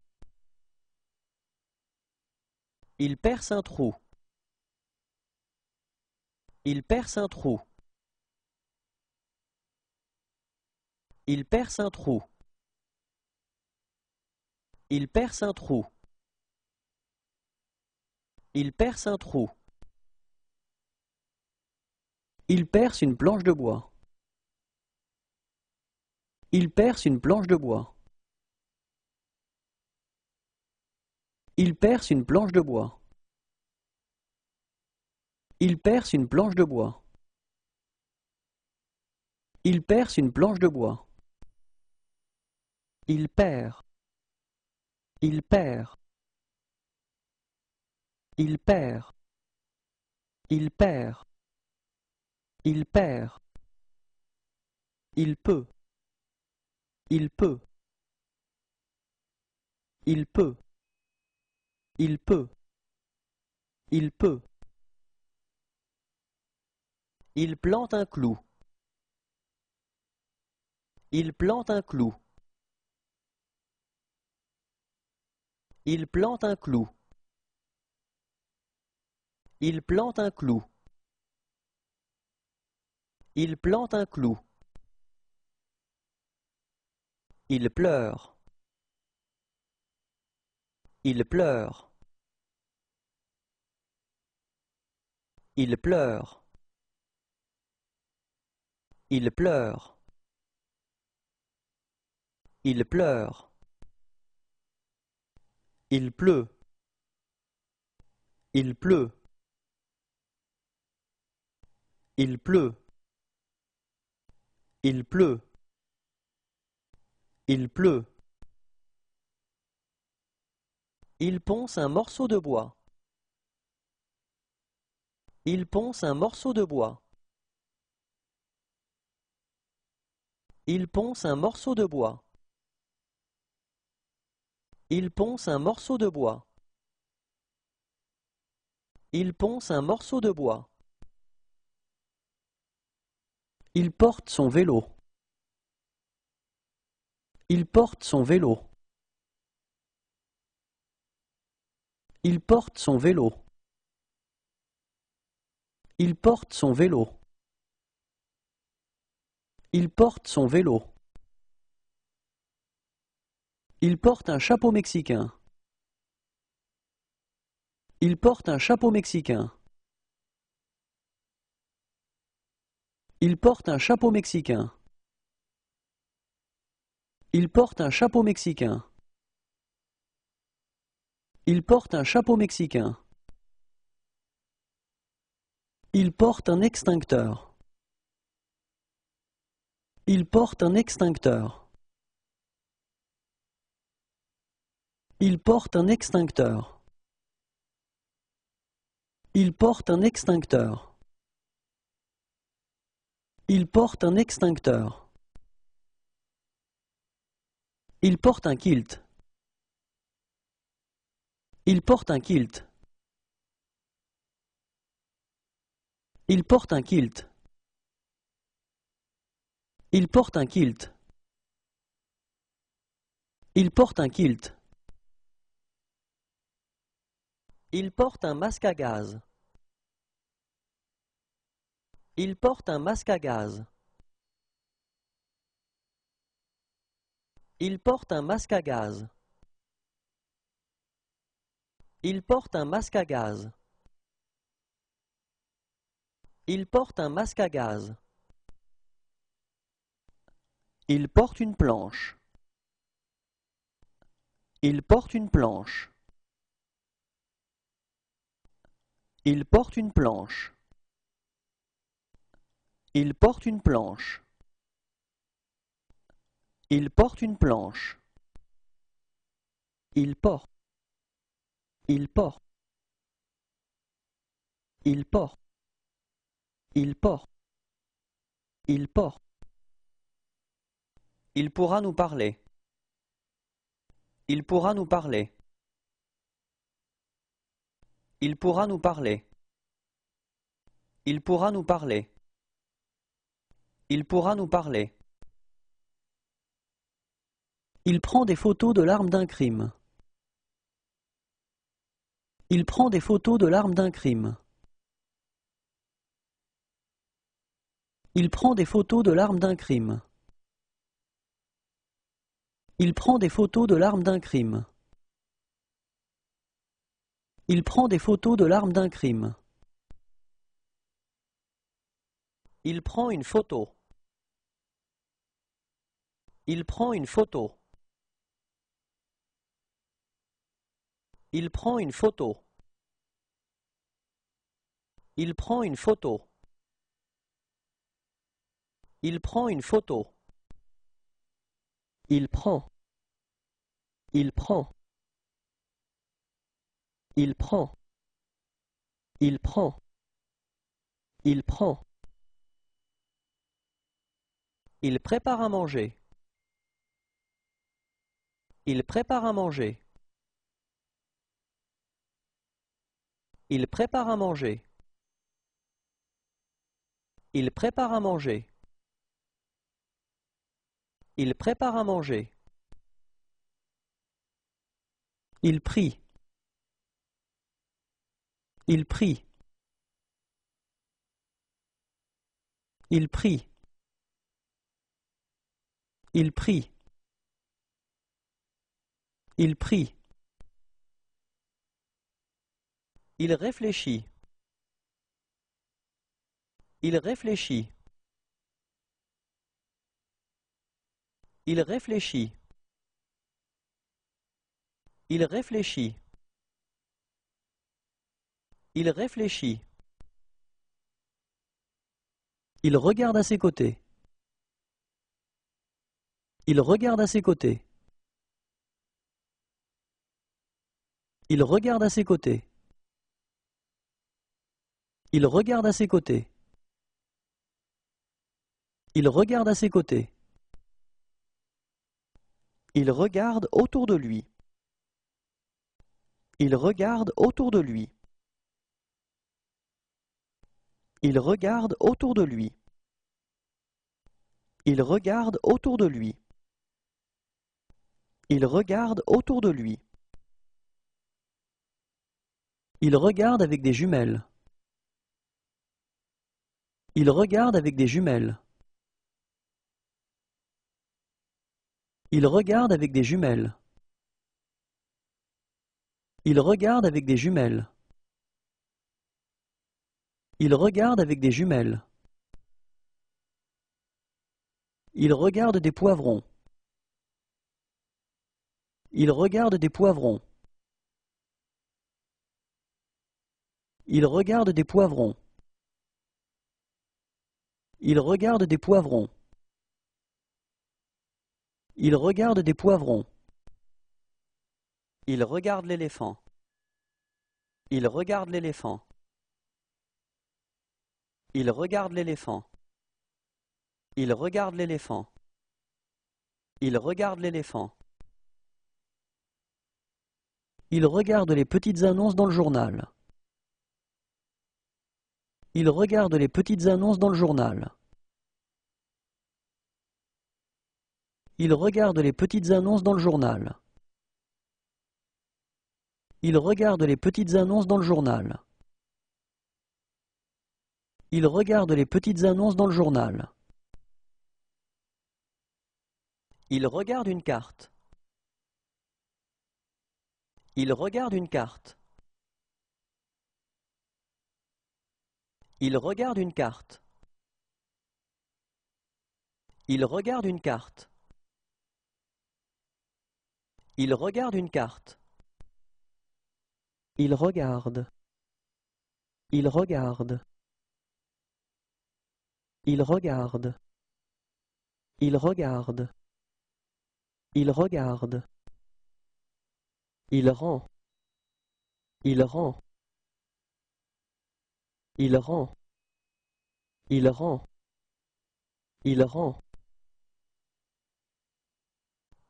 Il perce un trou. Il perce un trou. Il perce un trou. Il perce un trou. Il perce un trou. Il perce une planche de bois. Il perce une planche de bois. Il perce une planche de bois. Il perce une planche de bois. Il perce une planche de bois. Il perd. Il perd. Il perd. Il perd. Il perd. Il peut. Il peut. Il peut. Il peut. Il peut. Il plante un clou. Il plante un clou. Il plante un clou. Il plante un clou. Il plante un clou. Il pleure. Il pleure. Il pleure. Il pleure. Il pleure. Il pleut. Il pleut. Il pleut. Il pleut. Il pleut. Il ponce un morceau de bois. Il ponce un morceau de bois. Il ponce un morceau de bois. Il ponce un morceau de bois. Il ponce un morceau de bois. Il porte son vélo. Il porte son vélo. Il porte son vélo. Il porte son vélo. Il porte son vélo. Il porte un chapeau mexicain. Il porte un chapeau mexicain. Il porte un chapeau mexicain. Il porte un chapeau mexicain. Il porte un chapeau mexicain. Il porte un extincteur. Il porte un extincteur. Il porte un extincteur. Il porte un extincteur. Il porte un extincteur. Il porte un kilt. Il porte un kilt. Il porte un kilt. Il porte un kilt. Il porte un kilt. Il porte un masque à gaz. Il porte un masque à gaz. Il porte un masque à gaz. Il porte un masque à gaz. Il porte un masque à gaz. Il porte une planche. Il porte une planche. Il porte une planche. Il porte une planche. Il porte une planche. Il porte. Il porte. Il porte. Il porte. Il porte. Il pourra nous parler. Il pourra nous parler. Il pourra nous parler. Il pourra nous parler. Il pourra nous parler. Il prend des photos de l'arme d'un crime. Il prend des photos de l'arme d'un crime. Il prend des photos de l'arme d'un crime. Il prend des photos de l'arme d'un crime. Il prend des photos de l'arme d'un crime. Il prend une photo. Il prend une photo. Il prend une photo. Il prend une photo. Il prend une photo. Il prend. Il prend. Il prend. Il prend. Il prend. Il prépare à manger. Il prépare à manger. Il prépare à manger. Il prépare à manger. Il prépare à manger. Il prie. Il prie. Il prie. Il prie. Il prie. Il réfléchit. Il réfléchit. Il réfléchit. Il réfléchit. Il réfléchit. Il regarde à ses côtés. Il regarde à ses côtés. Il regarde à ses côtés. Il regarde à ses côtés. Il regarde à ses côtés. Il regarde autour de lui. Il regarde autour de lui. Il regarde autour de lui. Il regarde autour de lui. Il regarde autour de lui. Il regarde avec des jumelles. Il regarde avec des jumelles. Il regarde avec des jumelles. Il regarde avec des jumelles. Il regarde avec des jumelles. Il regarde des poivrons. Il regarde des poivrons. Il regarde des poivrons. Il regarde des poivrons. Il regarde des poivrons. Il regarde l'éléphant. Il regarde l'éléphant. Il regarde l'éléphant. Il regarde l'éléphant. Il regarde l'éléphant. Il regarde les petites annonces dans le journal. Il regarde les petites annonces dans le journal. Il regarde les petites annonces dans le journal. Il regarde les petites annonces dans le journal. Il regarde les petites annonces dans le journal. Il regarde une carte. Il regarde une carte. Il regarde une carte. Il regarde une carte. Il regarde une carte. Il regarde. Il regarde. Il regarde. Il regarde. Il regarde. Il rend. Il rend. Il rend. Il rend. Il rend.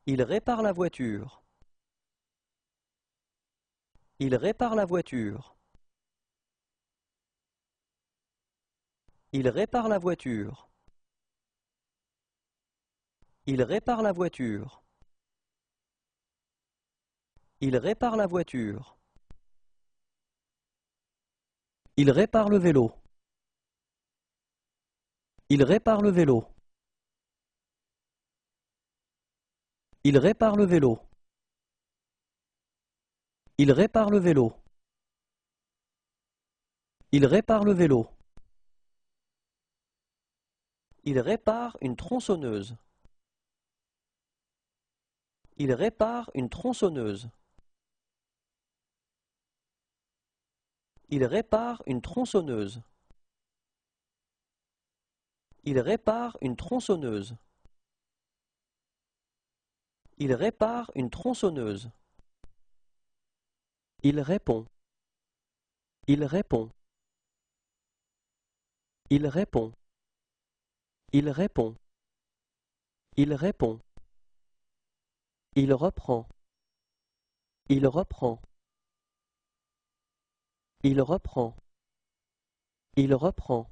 Il répare la voiture. Il répare la voiture. Il répare la voiture. Il répare la voiture. Il répare la voiture. Il répare le vélo. Il répare le vélo. Il répare le vélo. Il répare le vélo. Il répare le vélo. Il répare une tronçonneuse. Il répare une tronçonneuse. Il répare une tronçonneuse. Il répare une tronçonneuse. Il répare une tronçonneuse. Il répond. Il répond. Il répond. Il répond. Il répond. Il reprend. Il reprend. Il reprend. Il reprend.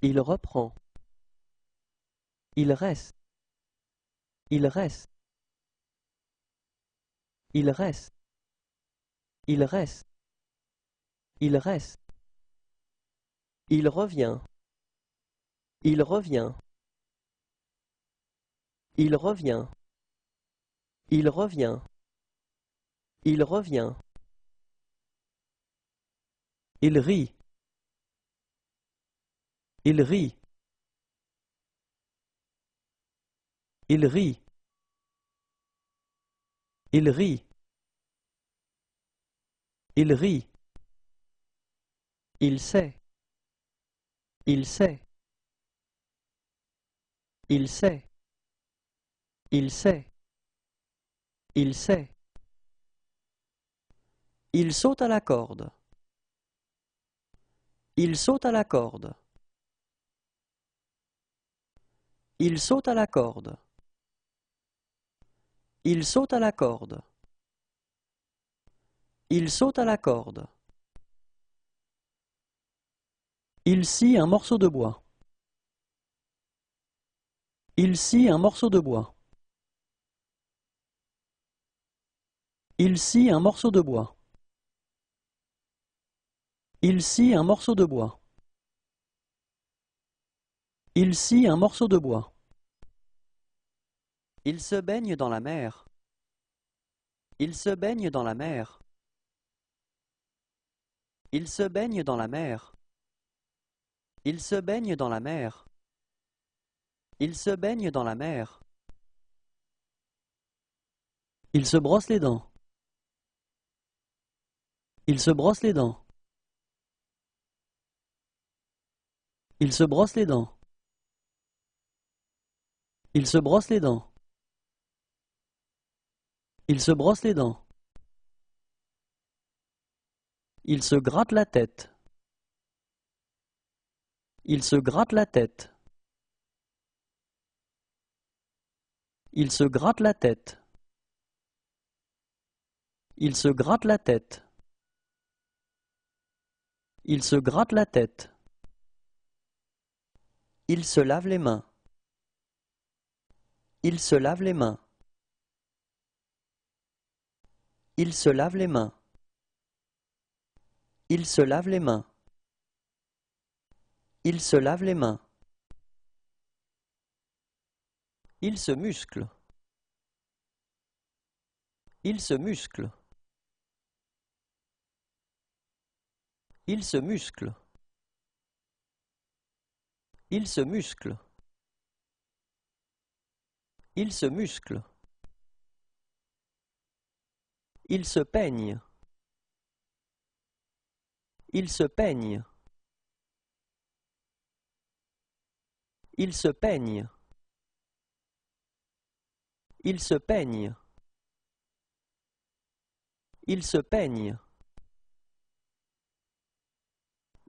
Il reprend. Il reste. Il reste. Il reste. Il reste. Il reste. Il revient. Il revient. Il revient. Il revient. Il revient. Il rit. Il rit. Il rit. Il rit. Il rit. Il sait. Il sait. Il sait. Il sait. Il sait. Il saute à la corde. Il saute à la corde. Il saute à la corde. Il saute à la corde. Il saute à la corde. Il scie un morceau de bois. Il scie un morceau de bois. Il scie un morceau de bois. Il scie un morceau de bois. Il scie un morceau de bois. Il se baigne dans la mer. Il se baigne dans la mer. Il se baigne dans la mer. Il se baigne dans la mer. Il se baigne dans la mer. Il se brosse les dents. Il se brosse les dents. Il se brosse les dents. Il se brosse les dents. Il se brosse les dents. Il se gratte la tête. Il se gratte la tête. Il se gratte la tête. Il se gratte la tête. Il se gratte la tête. Il se lave les mains. Il se lave les mains. Il se lave les mains. Il se lave les mains. Il se lave les mains. Il se muscle. Il se muscle. Il se muscle. Il se muscle. Il se muscle. Il se peigne. Il se peigne. Il se peigne. Il se peigne. Il se peigne.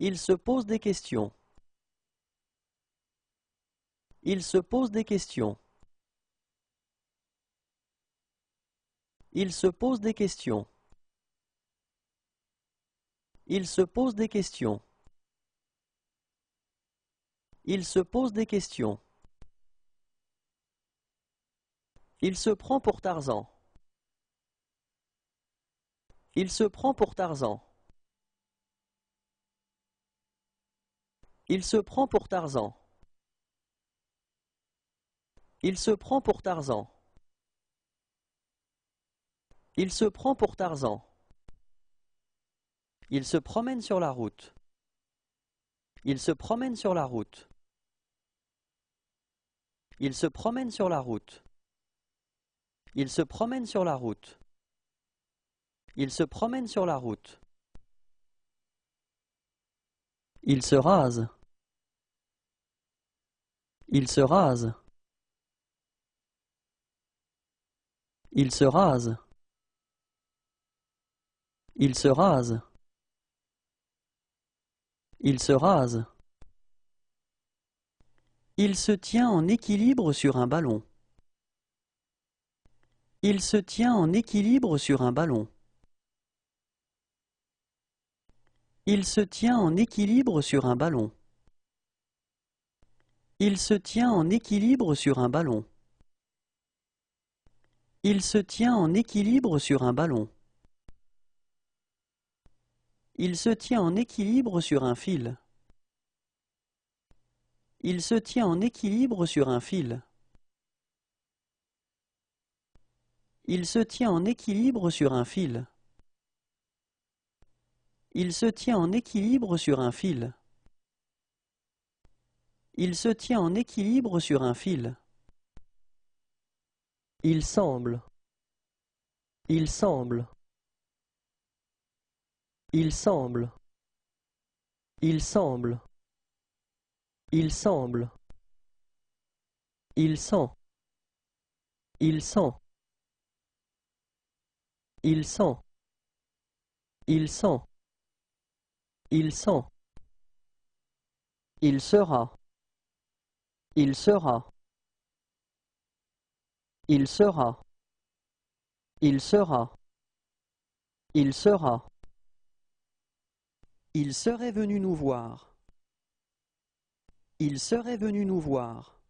Il se pose des questions. Il se pose des questions. Il se pose des questions. Il se pose des questions. Il se pose des questions. Il se prend pour Tarzan. Il se prend pour Tarzan. Il se prend pour Tarzan. Il se prend pour Tarzan. Il se prend pour Tarzan. Il se promène sur la route. Il se promène sur la route. Il se promène sur la route. Il se promène sur la route. Il se promène sur la route. Il se rase. Il se rase. Il se rase. Il se rase. Il se rase. Il se tient en équilibre sur un ballon. Il se tient en équilibre sur un ballon. Il se tient en équilibre sur un ballon. Il se tient en équilibre sur un ballon. Il se tient en équilibre sur un ballon. Il se tient en équilibre sur un fil. Il se tient en équilibre sur un fil. Il se tient en équilibre sur un fil. Il se tient en équilibre sur un fil. Il se tient en équilibre sur un fil. Il semble. Il semble. Il semble. Il semble. Il semble. Il sent. Il sent. Il sent. Il sent. Il sent. Il sera. Il sera. Il sera. Il sera. Il sera. Il serait venu nous voir. Il serait venu nous voir.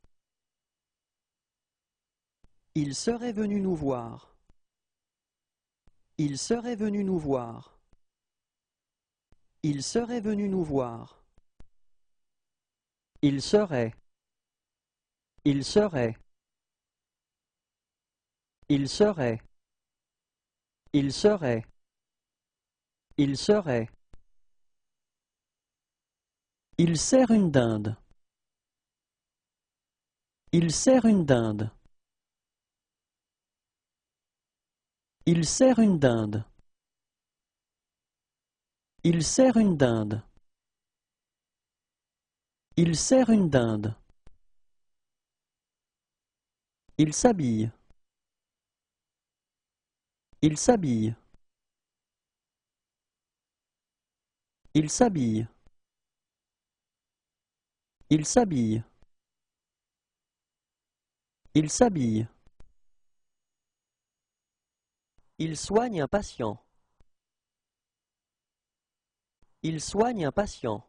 Il serait venu nous voir. Il serait venu nous voir. Il serait venu nous voir. Il serait. Il serait. Il serait. Il serait. Il serait. Il sert une dinde. Il sert une dinde. Il sert une dinde. Il sert une dinde. Il sert une dinde. Il s'habille. Il s'habille. Il s'habille. Il s'habille. Il s'habille. Il soigne un patient. Il soigne un patient.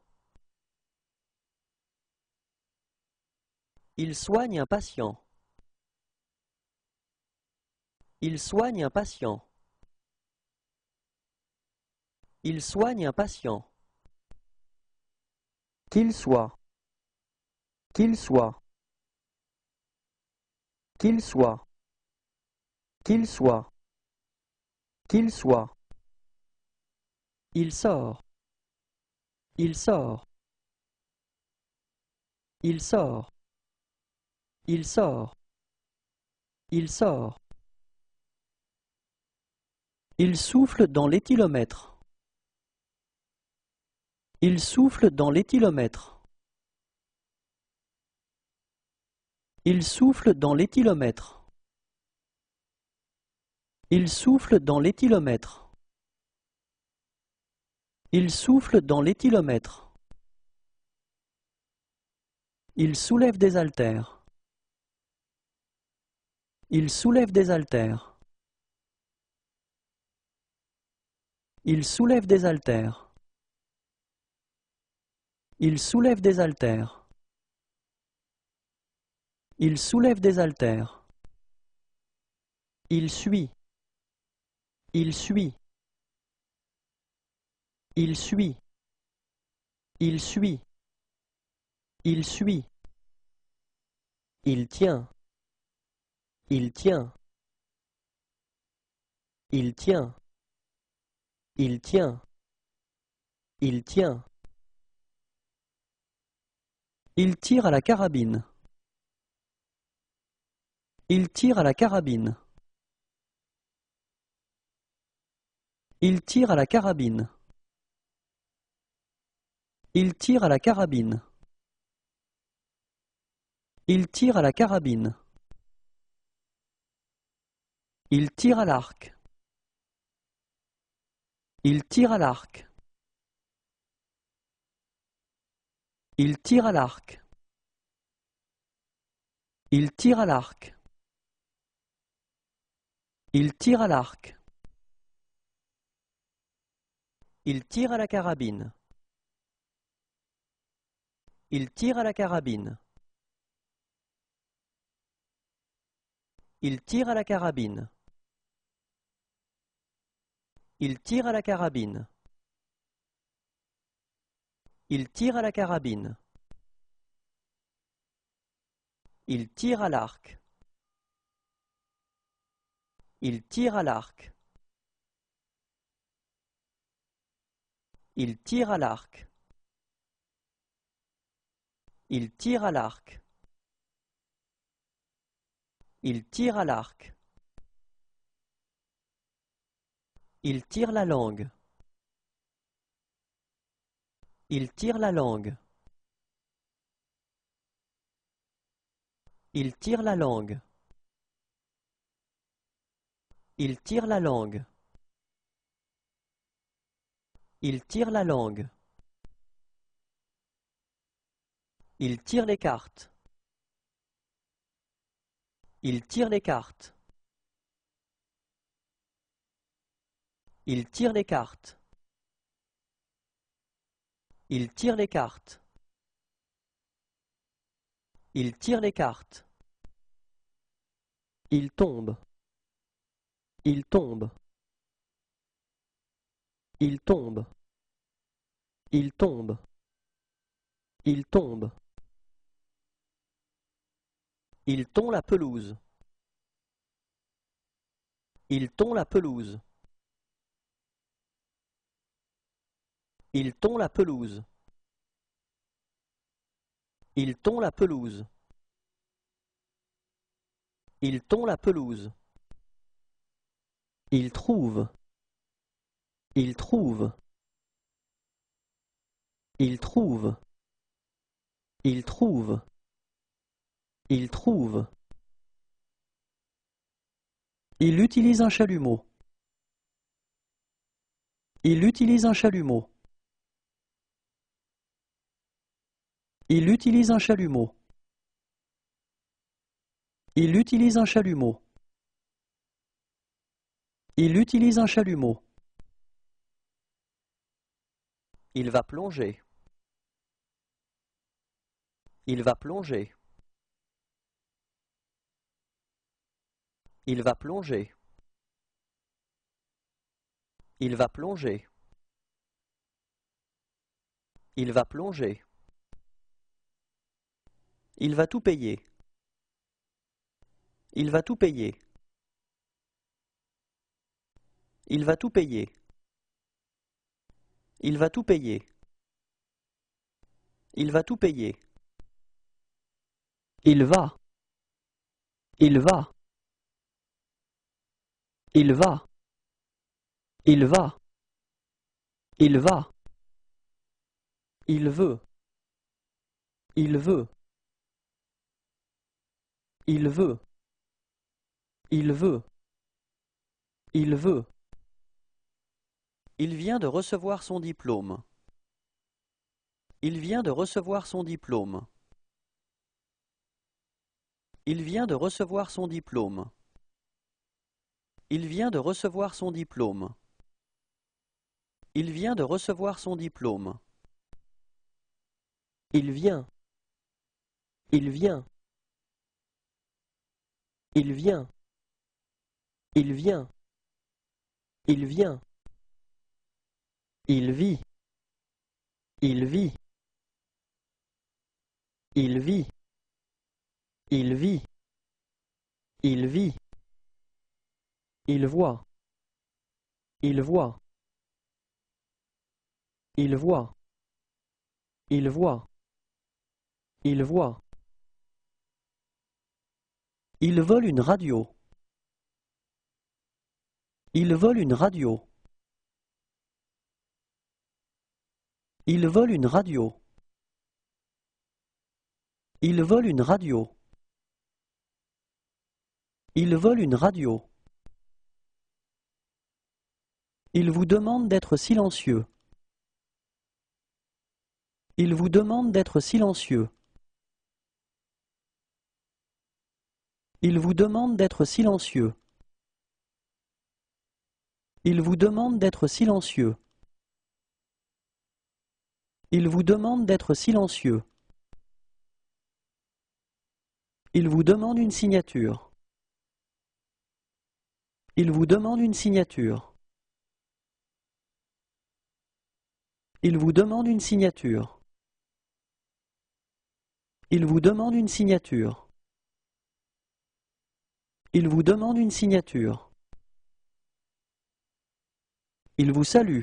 Il soigne un patient. Il soigne un patient. Il soigne un patient. Qu'il soit. Qu'il soit. Qu'il soit. Qu'il soit. Qu'il soit. Il sort. Il sort. Il sort. Il sort. Il sort. Il souffle dans l'éthylomètre. Il souffle dans l'éthylomètre. Il souffle dans l'éthylomètre. Il souffle dans l'éthylomètre. Il souffle dans l'éthylomètre. Il soulève des haltères. Il soulève des haltères. Il soulève des haltères. Il soulève des haltères. Il soulève des haltères. Il suit. Il suit. Il suit. Il suit. Il suit. Il tient. Il tient. Il tient. Il tient. Il tient. Il tire à la carabine. Il tire à la carabine. Il tire à la carabine. Il tire à la carabine. Il tire à la carabine. Il tire à l'arc. Il tire à l'arc. Il tire à l'arc. Il tire à l'arc. Il tire à l'arc. Il tire à la carabine. Il tire à la carabine. Il tire à la carabine. Il tire à la carabine. Il tire à la carabine. Il tire à l'arc. Il tire à l'arc. Il tire à l'arc. Il tire à l'arc. Il tire à l'arc. Il tire la langue. Il tire la langue. Il tire la langue. Il tire la langue. Il tire la langue. Il tire les cartes. Il tire les cartes. Il tire les cartes. Il tire les cartes. Il tire les cartes. Il tombe. Il tombe. Il tombe. Il tombe. Il tombe. Il tond la pelouse. Il tond la pelouse. Il tond la pelouse. Il tond la pelouse. Il tond la pelouse. Il trouve. Il trouve. Il trouve. Il trouve. Il trouve. Il utilise un chalumeau. Il utilise un chalumeau. Il utilise un chalumeau. Il utilise un chalumeau. Il utilise un chalumeau. Il va plonger. Il va plonger. Il va plonger. Il va plonger. Il va plonger. Il va tout payer. Il va tout payer. Il va tout payer. Il va tout payer. Il va tout payer. Il va. Il va. Il va. Il va. Il va. Il veut. Il veut. Il veut. Il veut. Il veut. Il vient de recevoir son diplôme. Il vient de recevoir son diplôme. Il vient de recevoir son diplôme. Il vient de recevoir son diplôme. Il vient de recevoir son diplôme. Il vient. Il vient. Il vient. Il vient. Il vient. Il vit. Il vit. Il vit. Il vit. Il vit. Il voit. Il voit. Il voit. Il voit. Il voit. Il vole une radio. Il vole une radio. Il vole une radio. Il vole une radio. Il vole une radio. Il vous demande d'être silencieux. Il vous demande d'être silencieux. Il vous demande d'être silencieux. Il vous demande d'être silencieux. Il vous demande d'être silencieux. Il vous demande une signature. Il vous demande une signature. Il vous demande une signature. Il vous demande une signature. Il vous demande une signature. Il vous salue.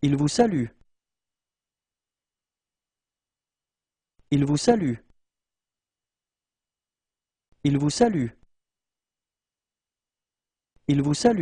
Il vous salue. Il vous salue. Il vous salue. Il vous salue.